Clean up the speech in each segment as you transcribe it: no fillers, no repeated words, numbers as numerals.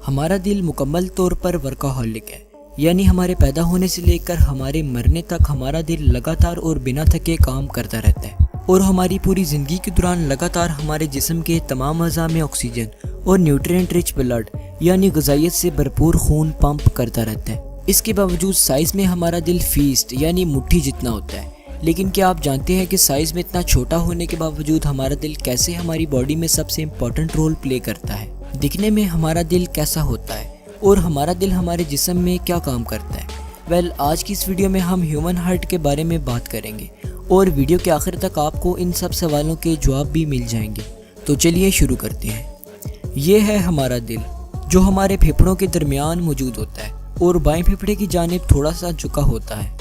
हमारा दिल मुकम्मल तौर पर वर्काहॉलिक है, यानी हमारे पैदा होने से लेकर हमारे मरने तक हमारा दिल लगातार और बिना थके काम करता रहता है और हमारी पूरी ज़िंदगी के दौरान लगातार हमारे जिस्म के तमाम अज़ा में ऑक्सीजन और न्यूट्रिएंट रिच ब्लड यानी ग़िज़ाइयत से भरपूर खून पंप करता रहता है। इसके बावजूद साइज़ में हमारा दिल फीस्ट यानी मुट्ठी जितना होता है। लेकिन क्या आप जानते हैं कि साइज़ में इतना छोटा होने के बावजूद हमारा दिल कैसे हमारी बॉडी में सबसे इम्पॉर्टेंट रोल प्ले करता है? दिखने में हमारा दिल कैसा होता है और हमारा दिल हमारे जिस्म में क्या काम करता है? आज की इस वीडियो में हम ह्यूमन हार्ट के बारे में बात करेंगे और वीडियो के आखिर तक आपको इन सब सवालों के जवाब भी मिल जाएंगे। तो चलिए शुरू करते हैं। ये है हमारा दिल जो हमारे फेफड़ों के दरमियान मौजूद होता है और बाएं फेफड़े की जानिब थोड़ा सा झुका होता है।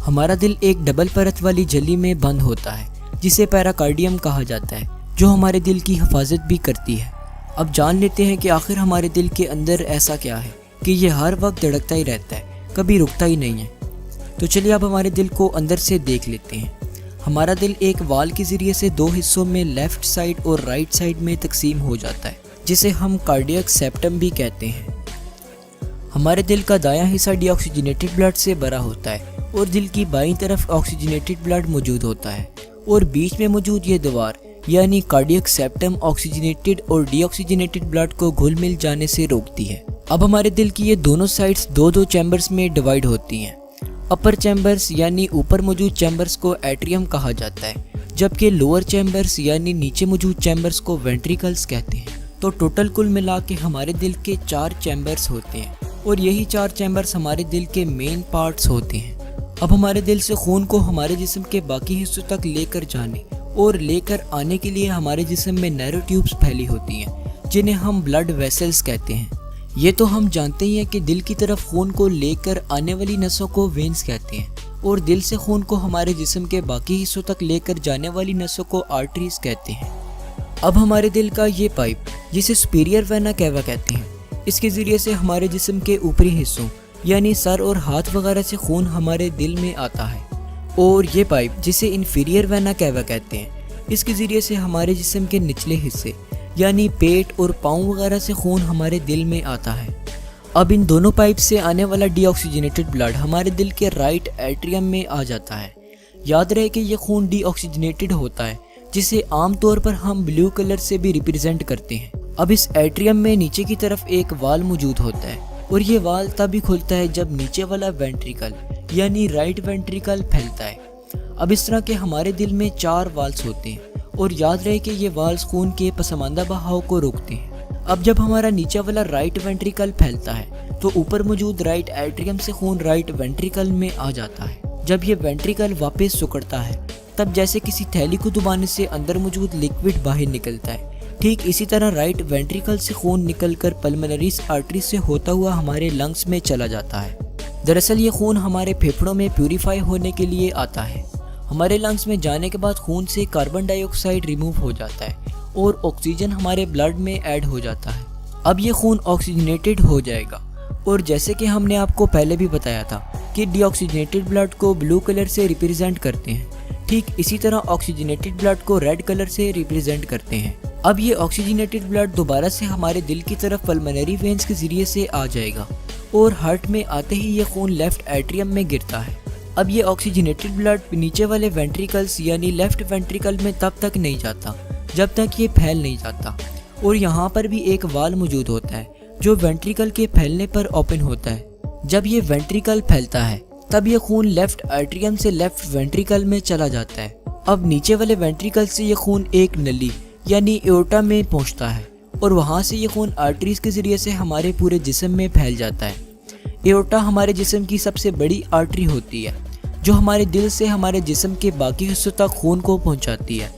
हमारा दिल एक डबल परत वाली झिल्ली में बंद होता है जिसे पेरिकार्डियम कहा जाता है, जो हमारे दिल की हिफाजत भी करती है। अब जान लेते हैं कि आखिर हमारे दिल के अंदर ऐसा क्या है कि ये हर वक्त धड़कता ही रहता है, कभी रुकता ही नहीं है। तो चलिए अब हमारे दिल को अंदर से देख लेते हैं। हमारा दिल एक वाल के ज़रिए से दो हिस्सों में लेफ़्ट साइड और राइट साइड में तकसीम हो जाता है, जिसे हम कार्डियक सेप्टम भी कहते हैं। हमारे दिल का दायां हिस्सा डीऑक्सीजनेटेड ब्लड से भरा होता है और दिल की बाईं तरफ ऑक्सीजनेटेड ब्लड मौजूद होता है और बीच में मौजूद ये दीवार यानी कार्डियक सेप्टम ऑक्सीजनेटेड और डीऑक्सीजनेटेड ब्लड को घुल मिल जाने से रोकती है। अब हमारे दिल की ये दोनों साइड्स दो चैम्बर्स में डिवाइड होती हैं। अपर चैम्बर्स यानी ऊपर मौजूद चैम्बर्स को एट्रियम कहा जाता है, जबकि लोअर चैम्बर्स यानी नीचे मौजूद चैम्बर्स को वेंट्रिकल्स कहते हैं। तो टोटल कुल मिला के हमारे दिल के 4 चैम्बर्स होते हैं और यही 4 चैम्बर्स हमारे दिल के मेन पार्ट्स होते हैं। अब हमारे दिल से खून को हमारे जिस्म के बाकी हिस्सों तक लेकर जाने और लेकर आने के लिए हमारे जिस्म में नैरो ट्यूब्स फैली होती हैं, जिन्हें हम ब्लड वेसल्स कहते हैं। ये तो हम जानते ही हैं कि दिल की तरफ खून को लेकर आने वाली नसों को वेन्स कहते हैं और दिल से खून को हमारे जिस्म के बाकी हिस्सों तक लेकर जाने वाली नसों को आर्टरीज कहते हैं। अब हमारे दिल का ये पाइप, जिसे सुपीरियर वेना कैवा कहते हैं, इसके ज़रिए से हमारे जिस्म के ऊपरी हिस्सों यानी सर और हाथ वगैरह से खून हमारे दिल में आता है और ये पाइप, जिसे इन्फीरियर वेना कैवा कहते हैं, इसके ज़रिए से हमारे जिस्म के निचले हिस्से यानी पेट और पाँव वगैरह से खून हमारे दिल में आता है। अब इन दोनों पाइप से आने वाला डीऑक्सीजनेटेड ब्लड हमारे दिल के राइट एट्रियम में आ जाता है। याद रहे कि ये खून डीऑक्सीजनेटेड होता है, जिसे आमतौर पर हम ब्लू कलर से भी रिप्रेजेंट करते हैं। अब इस एट्रियम में नीचे की तरफ एक वाल मौजूद होता है और ये वाल तभी खुलता है जब नीचे वाला वेंट्रिकल यानी राइट वेंट्रिकल फैलता है। अब इस तरह के हमारे दिल में 4 वाल्स होते हैं और याद रहे कि ये वाल्स खून के पसमानदा बहाव को रोकते हैं। अब जब हमारा नीचे वाला राइट वेंट्रिकल फैलता है तो ऊपर मौजूद राइट एट्रियम से खून राइट वेंट्रिकल में आ जाता है। जब ये वेंट्रिकल वापस सिकुड़ता है तब जैसे किसी थैली को दबाने से अंदर मौजूद लिक्विड बाहर निकलता है, ठीक इसी तरह राइट वेंट्रिकल से खून निकलकर पल्मोनरी आर्टरी से होता हुआ हमारे लंग्स में चला जाता है। दरअसल ये खून हमारे फेफड़ों में प्यूरिफाई होने के लिए आता है। हमारे लंग्स में जाने के बाद खून से कार्बन डाइऑक्साइड रिमूव हो जाता है और ऑक्सीजन हमारे ब्लड में ऐड हो जाता है। अब ये खून ऑक्सीजनेटेड हो जाएगा और जैसे कि हमने आपको पहले भी बताया था कि डीऑक्सीजनेटेड ब्लड को ब्लू कलर से रिप्रेजेंट करते हैं, ठीक इसी तरह ऑक्सीजनेटेड ब्लड को रेड कलर से रिप्रेजेंट करते हैं। अब ये ऑक्सीजनेटेड ब्लड दोबारा से हमारे दिल की तरफ पल्मोनरी वेन्स के ज़रिए से आ जाएगा और हार्ट में आते ही ये खून लेफ्ट एट्रियम में गिरता है। अब ये ऑक्सीजनेटेड ब्लड नीचे वाले वेंट्रिकल्स यानी लेफ्ट वेंट्रिकल में तब तक नहीं जाता जब तक ये फैल नहीं जाता और यहाँ पर भी एक वाल मौजूद होता है जो वेंट्रिकल के फैलने पर ओपन होता है। जब ये वेंट्रिकल फैलता है तब ये खून लेफ्ट एट्रियम से लेफ्ट वेंट्रिकल में चला जाता है। अब नीचे वाले वेंट्रिकल से ये खून एक नली यानी एओर्टा में पहुंचता है और वहां से ये खून आर्टरीज के ज़रिए से हमारे पूरे जिस्म में फैल जाता है। एओर्टा हमारे जिस्म की सबसे बड़ी आर्टरी होती है जो हमारे दिल से हमारे जिस्म के बाकी हिस्सों तक खून को पहुंचाती है।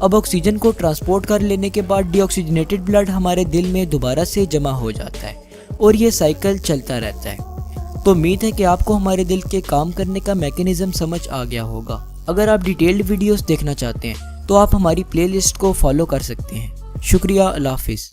अब ऑक्सीजन को ट्रांसपोर्ट कर लेने के बाद डीऑक्सीजनेटेड ब्लड हमारे दिल में दोबारा से जमा हो जाता है और ये साइकिल चलता रहता है। तो उम्मीद है कि आपको हमारे दिल के काम करने का मैकेनिज्म समझ आ गया होगा। अगर आप डिटेल्ड वीडियोस देखना चाहते हैं तो आप हमारी प्लेलिस्ट को फॉलो कर सकते हैं। शुक्रिया, अल्लाह हाफिज़।